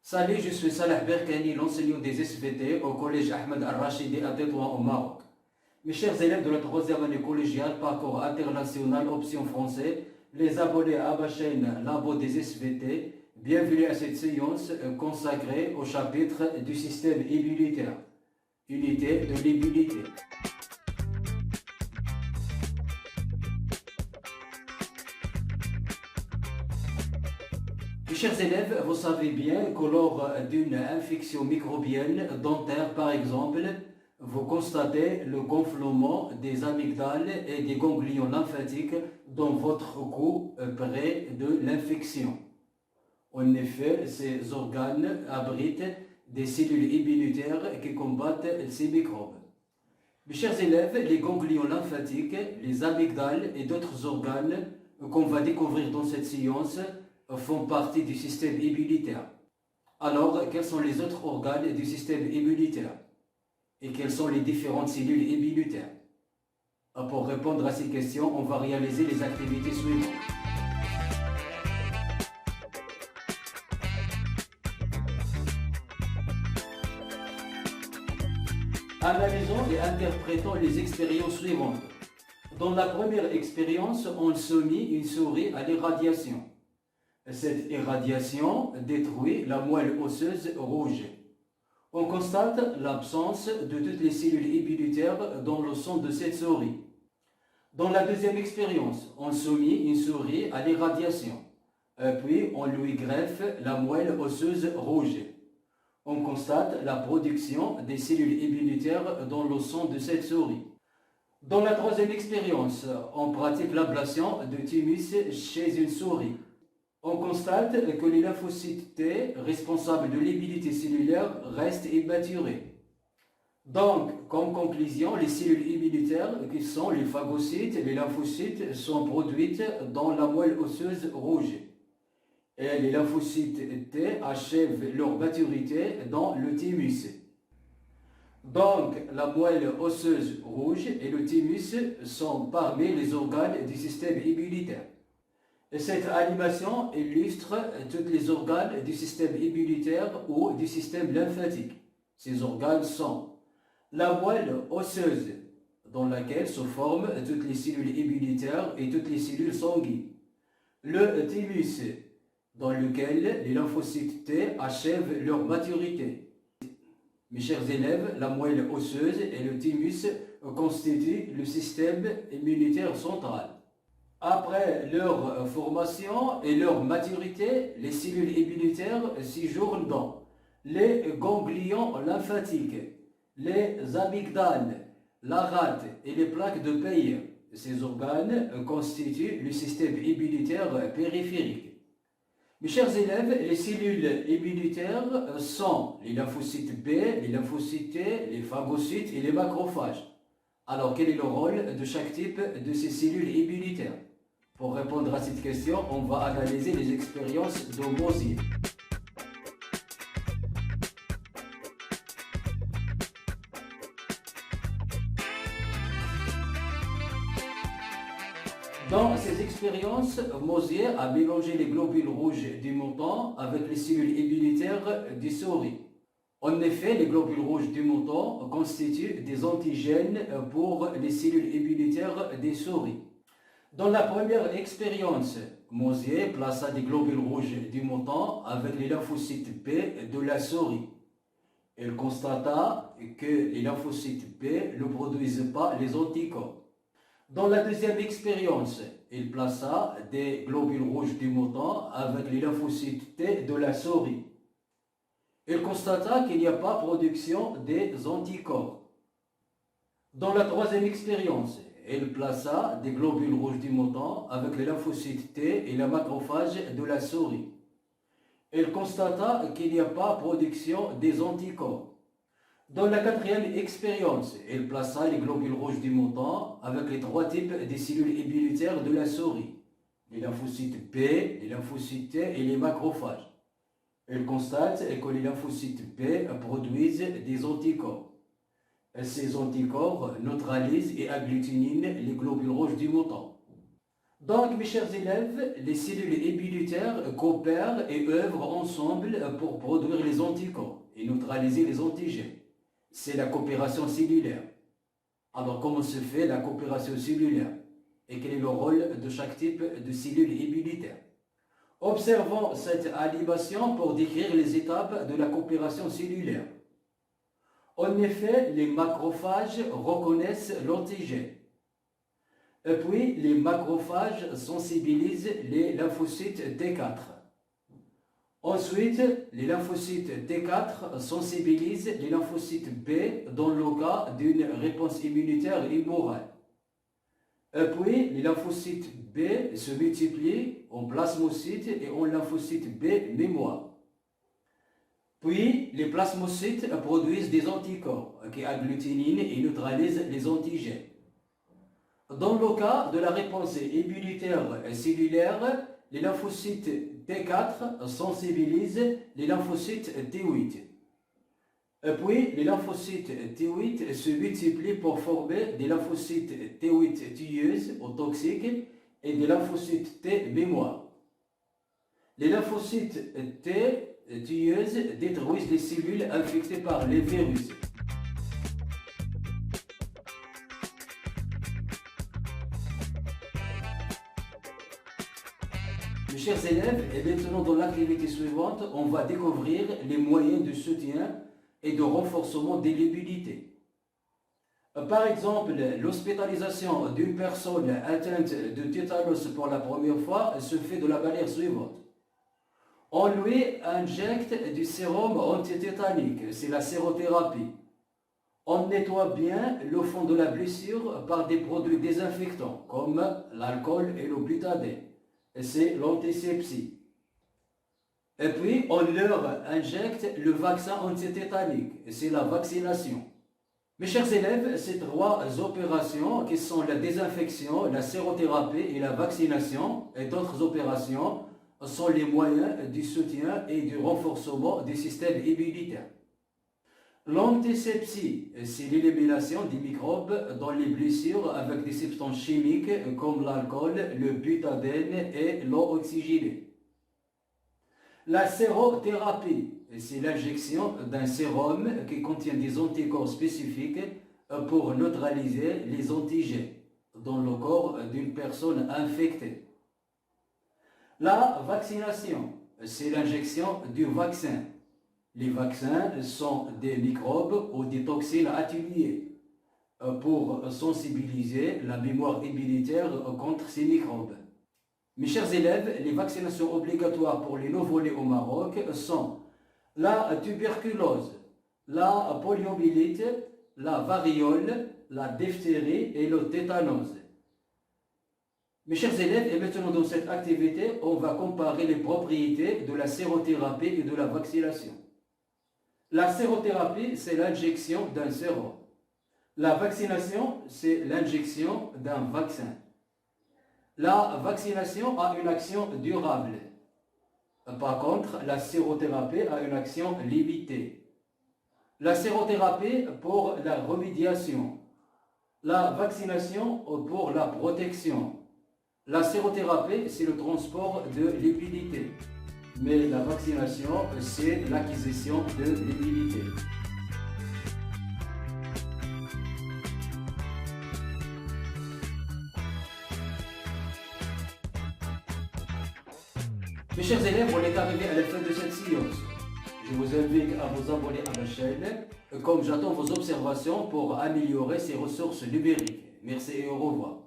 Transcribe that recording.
Salut, je suis Salah Berkani, l'enseignant des SVT au collège Ahmed Al-Rachidi à Tétouan au Maroc. Mes chers élèves de la troisième année collégiale, parcours international, option français, les abonnés à ma chaîne Labo des SVT, bienvenue à cette séance consacrée au chapitre du système immunitaire, unité de l'immunité. Mes chers élèves, vous savez bien que lors d'une infection microbienne dentaire par exemple, vous constatez le gonflement des amygdales et des ganglions lymphatiques dans votre cou près de l'infection. En effet, ces organes abritent des cellules immunitaires qui combattent ces microbes. Mes chers élèves, les ganglions lymphatiques, les amygdales et d'autres organes qu'on va découvrir dans cette séance font partie du système immunitaire. Alors, quels sont les autres organes du système immunitaire? Et quelles sont les différentes cellules immunitaires? Pour répondre à ces questions, on va réaliser les activités suivantes. Analysons et interprétons les expériences suivantes. Dans la première expérience, on soumet une souris à l'irradiation. Cette irradiation détruit la moelle osseuse rouge. On constate l'absence de toutes les cellules immunitaires dans le sang de cette souris. Dans la deuxième expérience, on soumet une souris à l'irradiation, puis on lui greffe la moelle osseuse rouge. On constate la production des cellules immunitaires dans le sang de cette souris. Dans la troisième expérience, on pratique l'ablation de thymus chez une souris. On constate que les lymphocytes T, responsables de l'immunité cellulaire, restent immaturés. Donc, comme conclusion, les cellules immunitaires, qui sont les phagocytes et les lymphocytes, sont produites dans la moelle osseuse rouge. Et les lymphocytes T achèvent leur maturité dans le thymus. Donc, la moelle osseuse rouge et le thymus sont parmi les organes du système immunitaire. Et cette animation illustre tous les organes du système immunitaire ou du système lymphatique. Ces organes sont la moelle osseuse, dans laquelle se forment toutes les cellules immunitaires et toutes les cellules sanguines. Le thymus, dans lequel les lymphocytes T achèvent leur maturité. Mes chers élèves, la moelle osseuse et le thymus constituent le système immunitaire central. Après leur formation et leur maturité, les cellules immunitaires séjournent dans les ganglions lymphatiques, les amygdales, la rate et les plaques de Peyer. Ces organes constituent le système immunitaire périphérique. Mes chers élèves, les cellules immunitaires sont les lymphocytes B, les lymphocytes T, les phagocytes et les macrophages. Alors, quel est le rôle de chaque type de ces cellules immunitaires? Pour répondre à cette question, on va analyser les expériences de Mosier. Dans ces expériences, Mosier a mélangé les globules rouges du mouton avec les cellules immunitaires des souris. En effet, les globules rouges du mouton constituent des antigènes pour les cellules immunitaires des souris. Dans la première expérience, Mosier plaça des globules rouges du mouton avec les lymphocytes B de la souris. Il constata que les lymphocytes B ne produisent pas les anticorps. Dans la deuxième expérience, il plaça des globules rouges du mouton avec les lymphocytes T de la souris. Il constata qu'il n'y a pas production des anticorps. Dans la troisième expérience, il plaça des globules rouges du mouton avec les lymphocytes T et les macrophages de la souris. Il constata qu'il n'y a pas production des anticorps. Dans la quatrième expérience, il plaça les globules rouges du mouton avec les trois types de cellules immunitaires de la souris, les lymphocytes B, les lymphocytes T et les macrophages. Il constate que les lymphocytes B produisent des anticorps. Ces anticorps neutralisent et agglutinent les globules rouges du mouton. Donc, mes chers élèves, les cellules immunitaires coopèrent et œuvrent ensemble pour produire les anticorps et neutraliser les antigènes. C'est la coopération cellulaire. Alors, comment se fait la coopération cellulaire? Et quel est le rôle de chaque type de cellule immunitaire? Observons cette animation pour décrire les étapes de la coopération cellulaire. En effet, les macrophages reconnaissent l'antigène. Puis, les macrophages sensibilisent les lymphocytes T4. Ensuite, les lymphocytes T4 sensibilisent les lymphocytes B dans le cas d'une réponse immunitaire immorale. Puis, les lymphocytes B se multiplient en plasmocytes et en lymphocytes B mémoire. Puis, les plasmocytes produisent des anticorps qui agglutinent et neutralisent les antigènes. Dans le cas de la réponse immunitaire cellulaire, les lymphocytes T4 sensibilisent les lymphocytes T8. Puis, les lymphocytes T8 se multiplient pour former des lymphocytes T8 tueuses ou toxiques et des lymphocytes T mémoire. Les lymphocytes T tueuses détruisent les cellules infectées par les virus. Mes chers élèves, et maintenant dans l'activité suivante, on va découvrir les moyens de soutien et de renforcement de l'immunité. Par exemple, l'hospitalisation d'une personne atteinte de tétanos pour la première fois se fait de la manière suivante. On lui injecte du sérum antitétanique, c'est la sérothérapie. On nettoie bien le fond de la blessure par des produits désinfectants comme l'alcool et le butadène. C'est l'antisepsie. Et puis, on leur injecte le vaccin antitétanique, c'est la vaccination. Mes chers élèves, ces trois opérations qui sont la désinfection, la sérothérapie et la vaccination et d'autres opérations sont les moyens du soutien et du renforcement du système immunitaire. L'antisepsie, c'est l'élimination des microbes dans les blessures avec des substances chimiques comme l'alcool, le butadène et l'eau oxygénée. La sérothérapie, c'est l'injection d'un sérum qui contient des anticorps spécifiques pour neutraliser les antigènes dans le corps d'une personne infectée. La vaccination, c'est l'injection du vaccin. Les vaccins sont des microbes ou des toxines atténuées pour sensibiliser la mémoire immunitaire contre ces microbes. Mes chers élèves, les vaccinations obligatoires pour les nouveau-nés au Maroc sont la tuberculose, la poliomyélite, la variole, la diphtérie et le tétanos. Mes chers élèves, et maintenant dans cette activité, on va comparer les propriétés de la sérothérapie et de la vaccination. La sérothérapie, c'est l'injection d'un sérum. La vaccination, c'est l'injection d'un vaccin. La vaccination a une action durable. Par contre, la sérothérapie a une action limitée. La sérothérapie pour la remédiation. La vaccination pour la protection. La sérothérapie, c'est le transport de l'immunité. Mais la vaccination, c'est l'acquisition de l'immunité. Mes chers élèves, on est arrivé à la fin de cette séance. Je vous invite à vous abonner à ma chaîne, comme j'attends vos observations pour améliorer ces ressources numériques. Merci et au revoir.